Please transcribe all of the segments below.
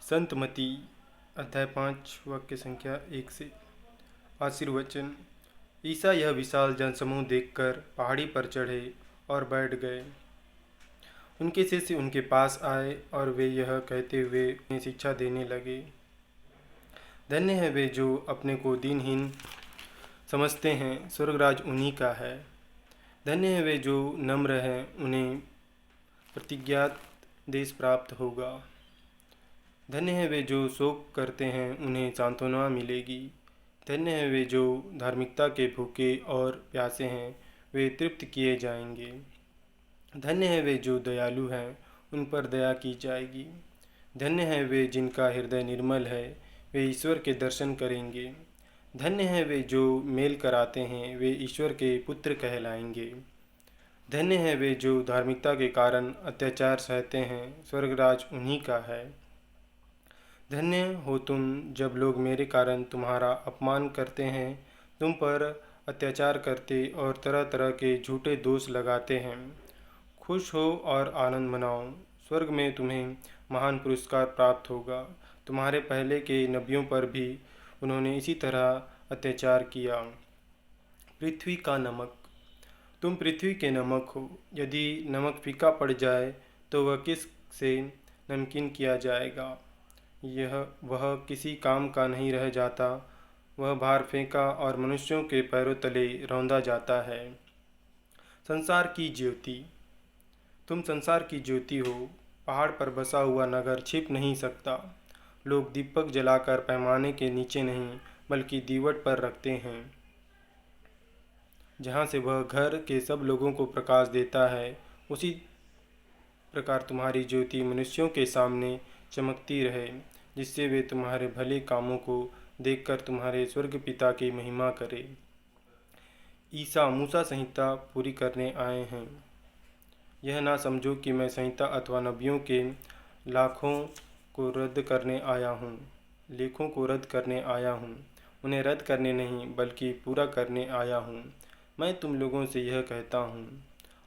संतमती अध्याय 5 वाक्य संख्या 1 से। आशीर्वचन। ईसा यह विशाल जनसमूह देखकर पहाड़ी पर चढ़े और बैठ गए। उनके शिष्य उनके पास आए और वे यह कहते हुए उन्हें शिक्षा देने लगे। धन्य है वे जो अपने को दीनहीन समझते हैं, स्वर्गराज उन्हीं का है। धन्य है वे जो नम्र हैं, उन्हें प्रतिज्ञात देश प्राप्त होगा। धन्य है वे जो शोक करते हैं, उन्हें सांत्वना मिलेगी। धन्य है वे जो धार्मिकता के भूखे और प्यासे हैं, वे तृप्त किए जाएंगे। धन्य है वे जो दयालु हैं, उन पर दया की जाएगी। धन्य है वे जिनका हृदय निर्मल है, वे ईश्वर के दर्शन करेंगे। धन्य है वे जो मेल कराते हैं, वे ईश्वर के पुत्र कहलाएंगे। धन्य है वे जो धार्मिकता के कारण अत्याचार सहते हैं, स्वर्गराज उन्हीं का है। धन्य हो तुम जब लोग मेरे कारण तुम्हारा अपमान करते हैं, तुम पर अत्याचार करते और तरह तरह के झूठे दोष लगाते हैं। खुश हो और आनंद मनाओ, स्वर्ग में तुम्हें महान पुरस्कार प्राप्त होगा। तुम्हारे पहले के नबियों पर भी उन्होंने इसी तरह अत्याचार किया। पृथ्वी का नमक। तुम पृथ्वी के नमक हो। यदि नमक फीका पड़ जाए तो वह किस से नमकीन किया जाएगा। वह किसी काम का नहीं रह जाता। वह बाहर फेंका और मनुष्यों के पैरों तले रौंदा जाता है। संसार की ज्योति। तुम संसार की ज्योति हो। पहाड़ पर बसा हुआ नगर छिप नहीं सकता। लोग दीपक जलाकर पैमाने के नीचे नहीं बल्कि दीवट पर रखते हैं, जहाँ से वह घर के सब लोगों को प्रकाश देता है। उसी प्रकार तुम्हारी ज्योति मनुष्यों के सामने चमकती रहे, जिससे वे तुम्हारे भले कामों को देखकर तुम्हारे स्वर्ग पिता की महिमा करें। ईसा मूसा संहिता पूरी करने आए हैं। यह ना समझो कि मैं संहिता अथवा नबियों के लेखों को रद्द करने आया हूँ। उन्हें रद्द करने नहीं बल्कि पूरा करने आया हूँ। मैं तुम लोगों से यह कहता हूँ,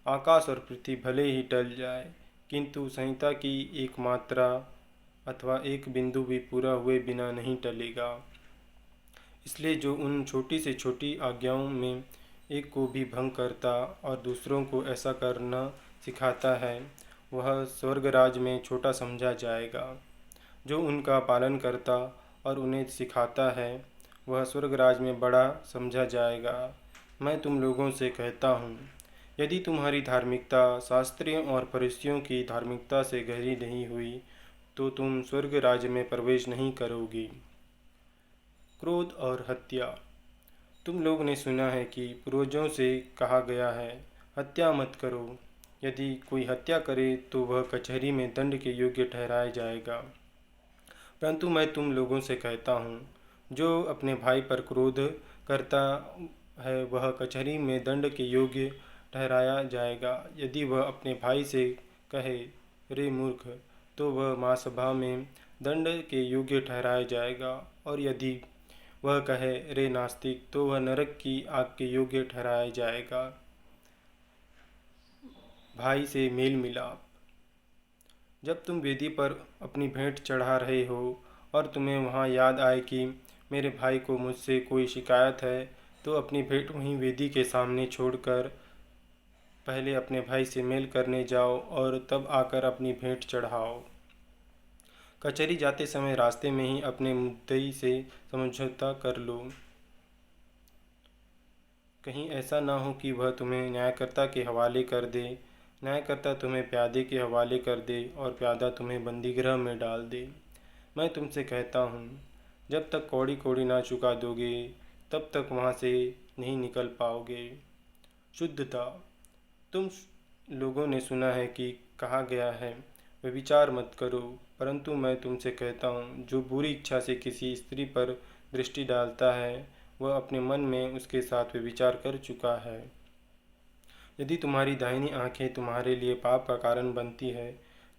आकाश और पृथ्वी भले ही टल जाए, किंतु संहिता की एक मात्रा अथवा एक बिंदु भी पूरा हुए बिना नहीं टलेगा। इसलिए जो उन छोटी से छोटी आज्ञाओं में एक को भी भंग करता और दूसरों को ऐसा करना सिखाता है, वह स्वर्गराज में छोटा समझा जाएगा। जो उनका पालन करता और उन्हें सिखाता है, वह स्वर्गराज में बड़ा समझा जाएगा। मैं तुम लोगों से कहता हूँ, यदि तुम्हारी धार्मिकता शास्त्रियों और फरिसियों की धार्मिकता से गहरी नहीं हुई, तो तुम स्वर्ग राज्य में प्रवेश नहीं करोगी। क्रोध और हत्या। तुम लोग ने सुना है कि पूर्वजों से कहा गया है, हत्या मत करो। यदि कोई हत्या करे तो वह कचहरी में दंड के योग्य ठहराया जाएगा। परंतु मैं तुम लोगों से कहता हूँ, जो अपने भाई पर क्रोध करता है वह कचहरी में दंड के योग्य ठहराया जाएगा। यदि वह अपने भाई से कहे, रे मूर्ख, तो वह महासभा में दंड के योग्य ठहराया जाएगा। और यदि वह कहे, रे नास्तिक, तो वह नरक की आग के योग्य ठहराया जाएगा। भाई से मेल मिलाप। जब तुम वेदी पर अपनी भेंट चढ़ा रहे हो और तुम्हें वहाँ याद आए कि मेरे भाई को मुझसे कोई शिकायत है, तो अपनी भेंट वहीं वेदी के सामने छोड़कर पहले अपने भाई से मेल करने जाओ और तब आकर अपनी भेंट चढ़ाओ। कचहरी जाते समय रास्ते में ही अपने मुद्दई से समझौता कर लो। कहीं ऐसा ना हो कि वह तुम्हें न्यायकर्ता के हवाले कर दे, न्यायकर्ता तुम्हें प्यादे के हवाले कर दे और प्यादा तुम्हें बंदीगृह में डाल दे। मैं तुमसे कहता हूँ, जब तक कौड़ी कौड़ी ना चुका दोगे, तब तक वहाँ से नहीं निकल पाओगे। शुद्धता। तुम लोगों ने सुना है कि कहा गया है, व्यभिचार मत करो। परंतु मैं तुमसे कहता हूँ, जो बुरी इच्छा से किसी स्त्री पर दृष्टि डालता है, वह अपने मन में उसके साथ व्यभिचार कर चुका है। यदि तुम्हारी दाहिनी आंखें तुम्हारे लिए पाप का कारण बनती है,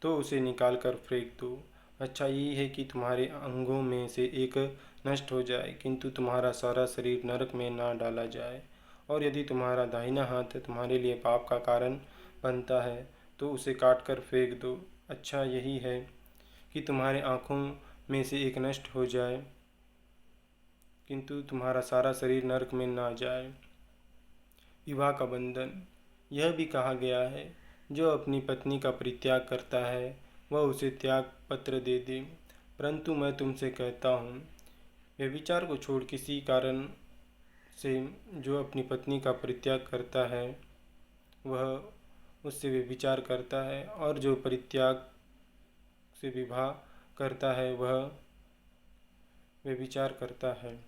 तो उसे निकाल कर फेंक दो। अच्छा यही है कि तुम्हारे अंगों में से एक नष्ट हो जाए, किंतु तुम्हारा सारा शरीर नरक में ना डाला जाए। और यदि तुम्हारा दाहिना हाथ तुम्हारे लिए पाप का कारण बनता है, तो उसे काट कर फेंक दो। अच्छा यही है कि तुम्हारे आँखों में से एक नष्ट हो जाए, किंतु तुम्हारा सारा शरीर नरक में ना जाए। विवाह का बंधन। यह भी कहा गया है, जो अपनी पत्नी का परित्याग करता है वह उसे त्याग पत्र दे दे। परंतु मैं तुमसे कहता हूँ, व्यभिचार को छोड़ किसी कारण से जो अपनी पत्नी का परित्याग करता है वह उससे व्यभिचार करता है, और जो परित्याग से विवाह करता है वह व्यभिचार करता है।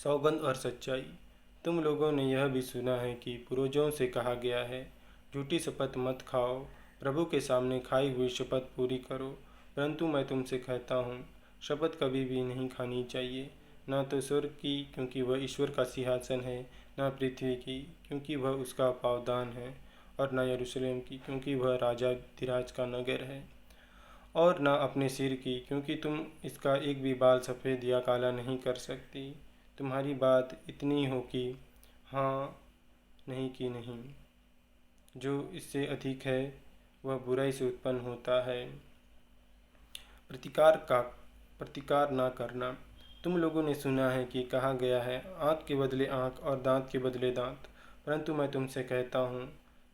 सौगंध और सच्चाई। तुम लोगों ने यह भी सुना है कि पूर्वजों से कहा गया है, झूठी शपथ मत खाओ, प्रभु के सामने खाई हुई शपथ पूरी करो। परंतु मैं तुमसे कहता हूँ, शपथ कभी भी नहीं खानी चाहिए, न तो स्वर्ग की, क्योंकि वह ईश्वर का सिंहासन है, न पृथ्वी की, क्योंकि वह उसका पावदान है, और न यरूशलेम की, क्योंकि वह राजाधिराज का नगर है, और न अपने सिर की, क्योंकि तुम इसका एक भी बाल सफ़ेद या काला नहीं कर सकती। तुम्हारी बात इतनी हो कि हाँ नहीं कि नहीं। जो इससे अधिक है वह बुराई से उत्पन्न होता है। प्रतिकार ना करना। तुम लोगों ने सुना है कि कहा गया है, आँख के बदले आँख और दांत के बदले दांत। परंतु मैं तुमसे कहता हूँ,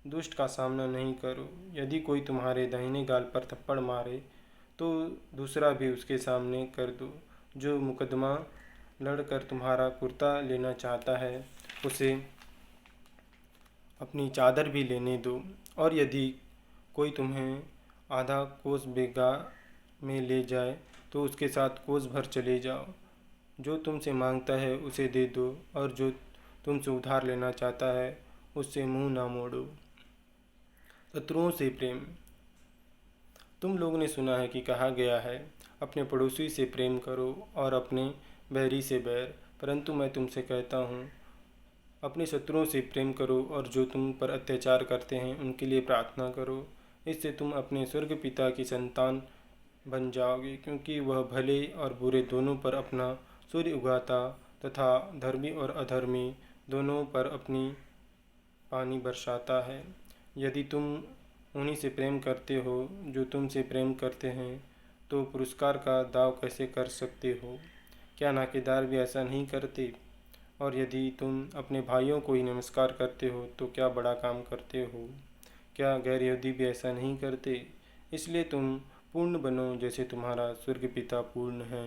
दुष्ट का सामना नहीं करो। यदि कोई तुम्हारे दाहिने गाल पर थप्पड़ मारे तो दूसरा भी उसके सामने कर दो। जो मुकदमा लड़कर तुम्हारा कुर्ता लेना चाहता है उसे अपनी चादर भी लेने दो। और यदि कोई तुम्हें आधा कोस बेगा में ले जाए तो उसके साथ कोस भर चले जाओ। जो तुमसे मांगता है उसे दे दो, और जो तुमसे उधार लेना चाहता है उससे मुंह ना मोड़ो। शत्रुओं से प्रेम। तुम लोगों ने सुना है कि कहा गया है, अपने पड़ोसी से प्रेम करो और अपने बैरी से बैर। परंतु मैं तुमसे कहता हूँ, अपने शत्रुओं से प्रेम करो और जो तुम पर अत्याचार करते हैं उनके लिए प्रार्थना करो। इससे तुम अपने स्वर्ग पिता की संतान बन जाओगे, क्योंकि वह भले और बुरे दोनों पर अपना सूर्य उगाता तथा धर्मी और अधर्मी दोनों पर अपनी पानी बरसाता है। यदि तुम उन्हीं से प्रेम करते हो जो तुमसे प्रेम करते हैं, तो पुरस्कार का दाव कैसे कर सकते हो? क्या नाकेदार भी ऐसा नहीं करते? और यदि तुम अपने भाइयों को ही नमस्कार करते हो तो क्या बड़ा काम करते हो? क्या गैर यहूदी भी ऐसा नहीं करते? इसलिए तुम पूर्ण बनो जैसे तुम्हारा स्वर्ग पिता पूर्ण है।